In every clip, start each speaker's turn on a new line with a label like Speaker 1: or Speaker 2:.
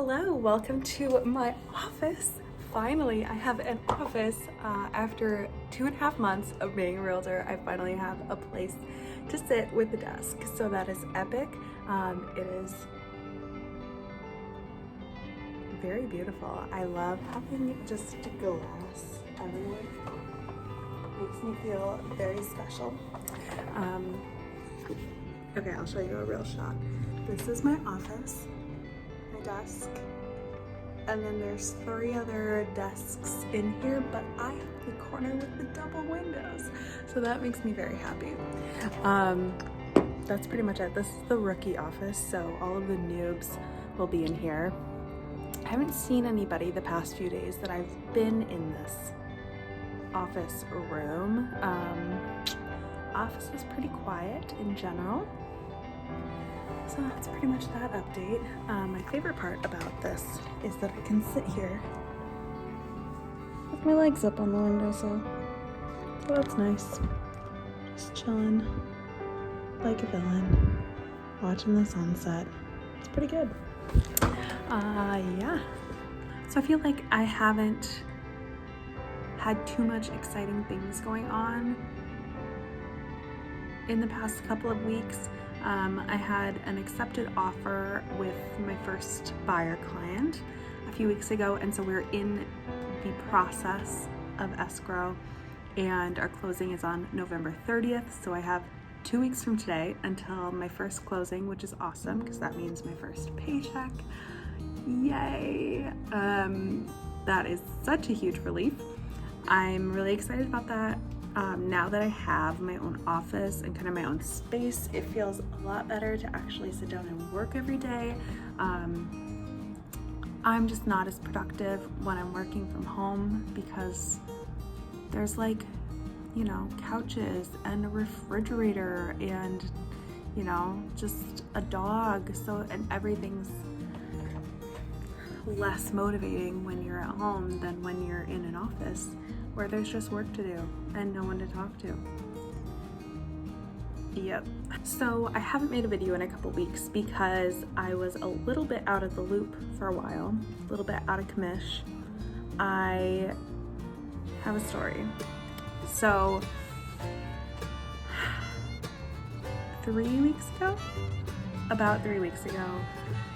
Speaker 1: Hello, welcome to my office. Finally, I have an office. After 2.5 months of being a realtor, I finally have a place to sit with a desk. So that is epic. It is very beautiful. I love having just glass everywhere. Makes me feel very special. Okay, I'll show you a real shot. This is my office. Desk, and then there's 3 other desks in here, but I have the corner with the double windows, so that makes me very happy. That's pretty much it. This is the rookie office, so all of the noobs will be in here. I haven't seen anybody the past few days that I've been in this office room. Office is pretty quiet in general. So that's pretty much that update. My favorite part about this is that I can sit here with my legs up on the windowsill. So that's nice. Just chilling like a villain, watching the sunset. It's pretty good. Yeah. So I feel like I haven't had too much exciting things going on in the past couple of weeks. I had an accepted offer with my first buyer client a few weeks ago, and so we're in the process of escrow, and our closing is on November 30th, so I have 2 weeks from today until my first closing, which is awesome because that means my first paycheck. Yay! That is such a huge relief. I'm really excited about that. Now that I have my own office and kind of my own space, it feels a lot better to actually sit down and work every day. I'm just not as productive when I'm working from home because there's couches and a refrigerator and, just a dog. And everything's less motivating when you're at home than when you're in an office where there's just work to do and no one to talk to. Yep. So I haven't made a video in a couple weeks because I was a little bit out of the loop for a while, a little bit out of commish. I have a story. So 3 weeks ago, about 3 weeks ago,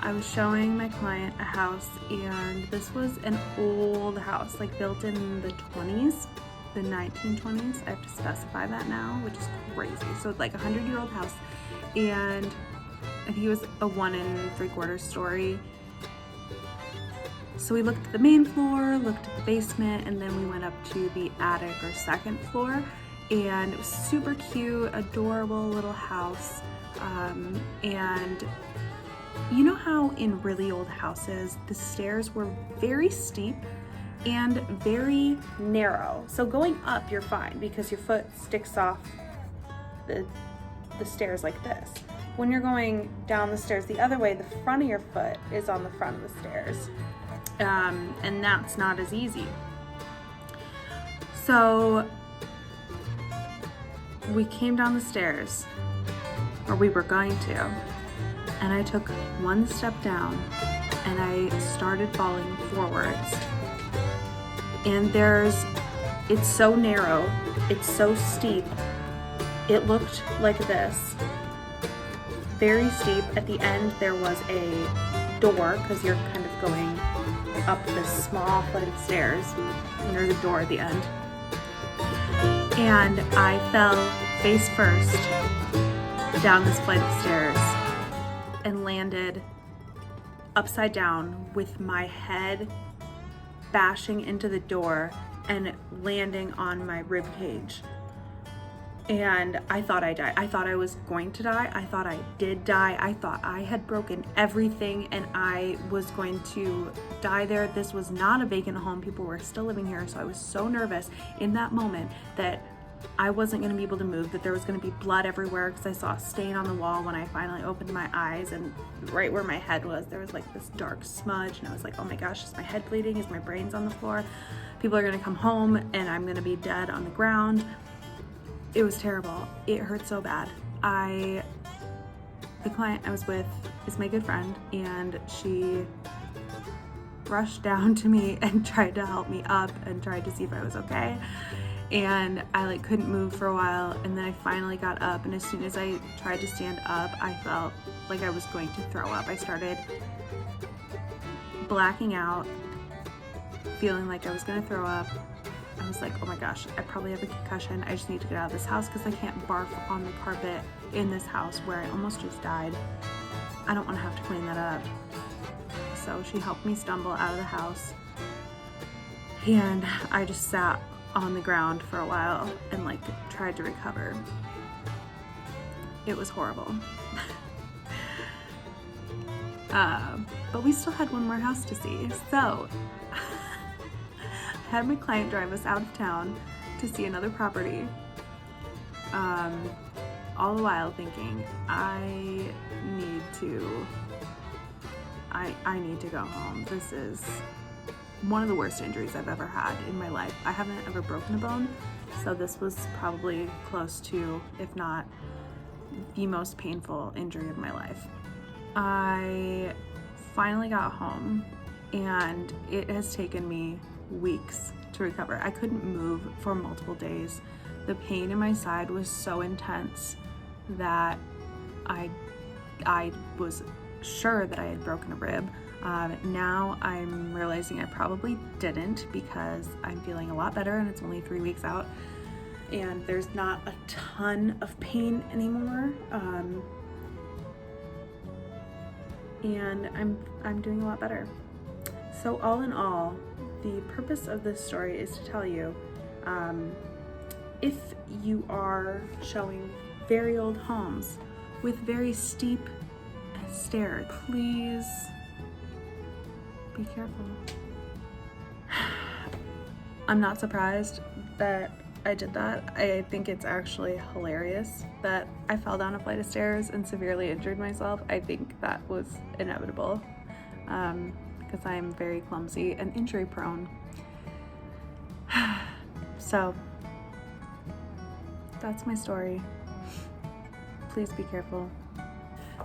Speaker 1: I was showing my client a house, and this was an old house, like built in the 20s, the 1920s. I have to specify that now, which is crazy. So it's like a 100-year-old house, and I think it was a 1 3/4 story. So we looked at the main floor, looked at the basement, and then we went up to the attic or second floor, and it was super cute, adorable little house. And you know how in really old houses, the stairs were very steep and very narrow. So going up, you're fine because your foot sticks off the stairs like this. When you're going down the stairs the other way, the front of your foot is on the front of the stairs. And that's not as easy. So we came down the stairs, or we were going to, and I took 1 step down and I started falling forwards. And it's so narrow, it's so steep. It looked like this, very steep. At the end there was a door because you're kind of going up this small flight of stairs, and there's a door at the end. And I fell face first down this flight of stairs and landed upside down with my head bashing into the door and landing on my rib cage. And I thought I died. I thought I was going to die. I thought I did die. I thought I had broken everything and I was going to die there. This was not a vacant home. People were still living here. So I was so nervous in that moment that I wasn't going to be able to move, that there was going to be blood everywhere because I saw a stain on the wall when I finally opened my eyes, and right where my head was, there was like this dark smudge, and I was like, oh my gosh, is my head bleeding? Is my brains on the floor? People are going to come home and I'm going to be dead on the ground. It was terrible. It hurt so bad. The client I was with is my good friend, and she rushed down to me and tried to help me up and tried to see if I was okay. And I like couldn't move for a while, and then I finally got up, and as soon as I tried to stand up, I felt like I was going to throw up. I started blacking out, feeling like I was gonna throw up. I was like, oh my gosh, I probably have a concussion. I just need to get out of this house because I can't barf on the carpet in this house where I almost just died. I don't want to have to clean that up. So she helped me stumble out of the house, and I just sat on the ground for a while and like tried to recover. It was horrible. But we still had one more house to see. So I had my client drive us out of town to see another property. All the while thinking, I need to go home. This is one of the worst injuries I've ever had in my life. I haven't ever broken a bone, so this was probably close to, if not the most painful injury of my life. I finally got home, and it has taken me weeks to recover. I couldn't move for multiple days. The pain in my side was so intense that I was sure that I had broken a rib. Now I'm realizing I probably didn't, because I'm feeling a lot better and it's only 3 weeks out and there's not a ton of pain anymore. And I'm doing a lot better. So all in all, the purpose of this story is to tell you, if you are showing very old homes with very steep stairs, please be careful. I'm not surprised that I did that. I think it's actually hilarious that I fell down a flight of stairs and severely injured myself. I think that was inevitable, because I am very clumsy and injury prone. So that's my story. Please be careful.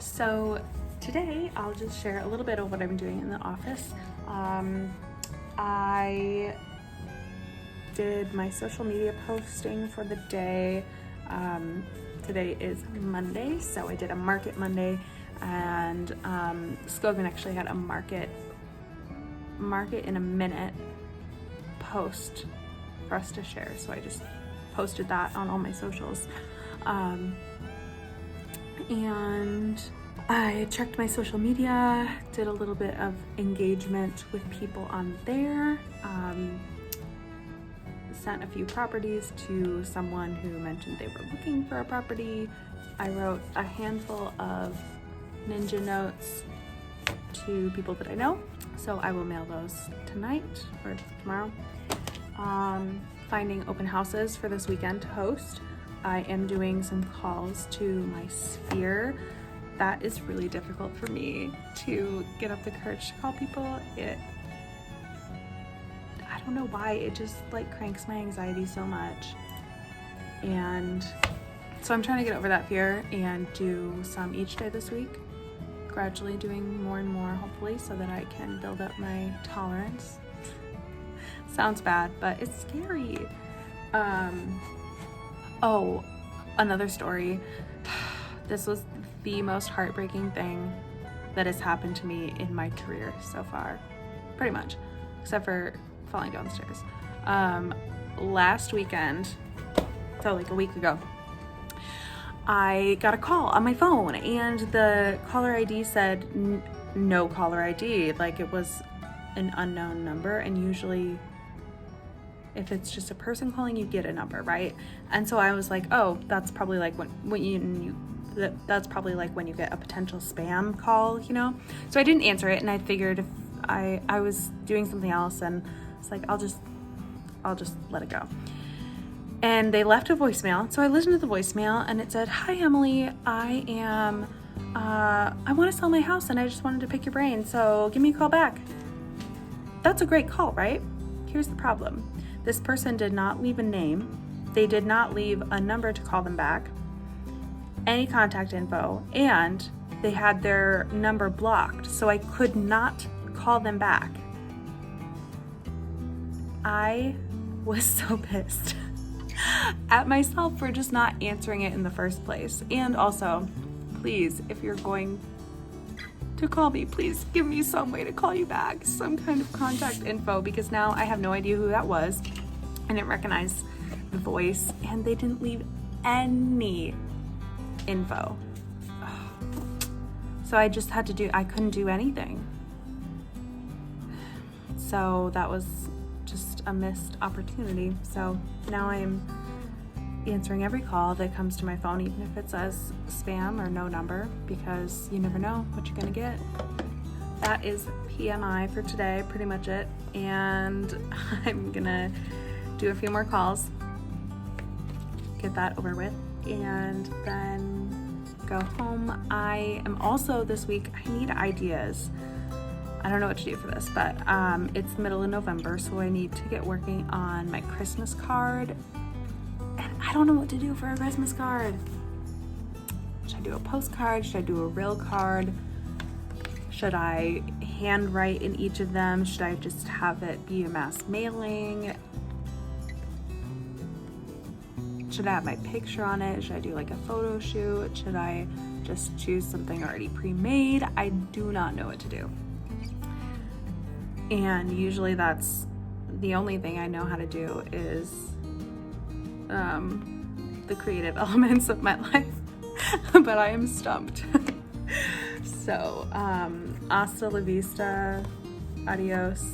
Speaker 1: So today I'll just share a little bit of what I'm doing in the office. I did my social media posting for the day. Today is Monday, so I did a Market Monday, and Skogan actually had a market in a minute post for us to share, so I just posted that on all my socials. And I checked my social media, did a little bit of engagement with people on there, sent a few properties to someone who mentioned they were looking for a property. I wrote a handful of ninja notes to people that I know, so I will mail those tonight or tomorrow. Finding open houses for this weekend to host. I am doing some calls to my sphere. That is really difficult for me to get up the courage to call people. I don't know why, it just like cranks my anxiety so much. And so I'm trying to get over that fear and do some each day this week, gradually doing more and more, hopefully, so that I can build up my tolerance. Sounds bad, but it's scary. Oh, another story. This was the most heartbreaking thing that has happened to me in my career so far, pretty much, except for falling downstairs. Last weekend, so like a week ago, I got a call on my phone, and the caller ID said no caller ID, like it was an unknown number, and usually if it's just a person calling, you get a number, right? And so I was like, oh, that's probably like that's probably like when you get a potential spam call, you know? So I didn't answer it, and I figured if I was doing something else, and it's like, I'll just let it go. And they left a voicemail. So I listened to the voicemail, and it said, hi, Emily, I want to sell my house, and I just wanted to pick your brain. So give me a call back. That's a great call, right? Here's the problem. This person did not leave a name. They did not leave a number to call them back, any contact info, and they had their number blocked, so I could not call them back. I was so pissed at myself for just not answering it in the first place. And also, please, if you're going to call me, please give me some way to call you back, some kind of contact info, because now I have no idea who that was. I didn't recognize the voice, and they didn't leave any info. So I just had to I couldn't do anything. So that was just a missed opportunity. So now I'm answering every call that comes to my phone, even if it says spam or no number, because you never know what you're gonna get. That is PMI for today, pretty much it. And I'm gonna do a few more calls, get that over with, and then go home. I am also this week, I need ideas. I don't know what to do for this, but it's the middle of November, so I need to get working on my Christmas card. And I don't know what to do for a Christmas card. Should I do a postcard? Should I do a real card? Should I handwrite in each of them? Should I just have it be a mass mailing? Should I have my picture on it? Should I do like a photo shoot? Should I just choose something already pre-made? I do not know what to do. And usually that's the only thing I know how to do is the creative elements of my life. But I am stumped. So, hasta la vista, adios.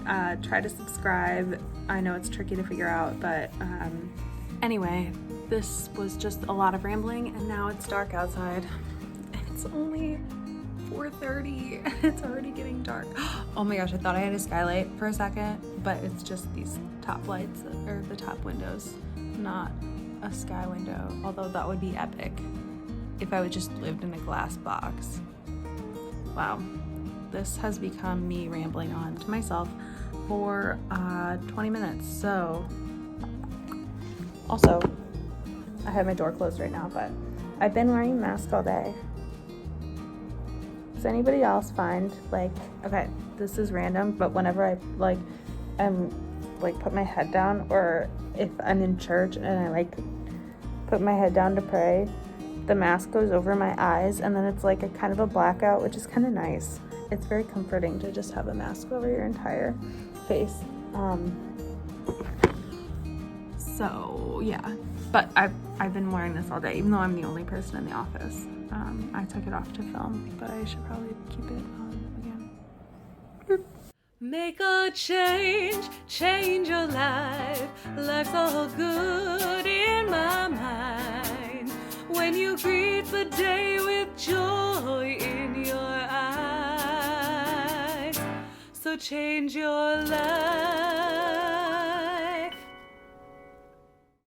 Speaker 1: Try to subscribe. I know it's tricky to figure out, but anyway, this was just a lot of rambling, and now it's dark outside. It's only 4:30 and it's already getting dark. Oh my gosh, I thought I had a skylight for a second, but it's just these top lights, or the top windows, not a sky window, although that would be epic if I would just lived in a glass box. Wow, this has become me rambling on to myself for 20 minutes. So also, I have my door closed right now, but I've been wearing a mask all day. Does anybody else find, like, okay, this is random, but whenever I put my head down, or if I'm in church and I put my head down to pray, the mask goes over my eyes, and then it's like a kind of a blackout, which is kind of nice. It's very comforting to just have a mask over your entire face. So yeah, but I've been wearing this all day, even though I'm the only person in the office. I took it off to film, but I should probably keep it on again.
Speaker 2: Make a change, change your life. Life's all good in my mind. When you greet the day with joy in your eyes. So change your life.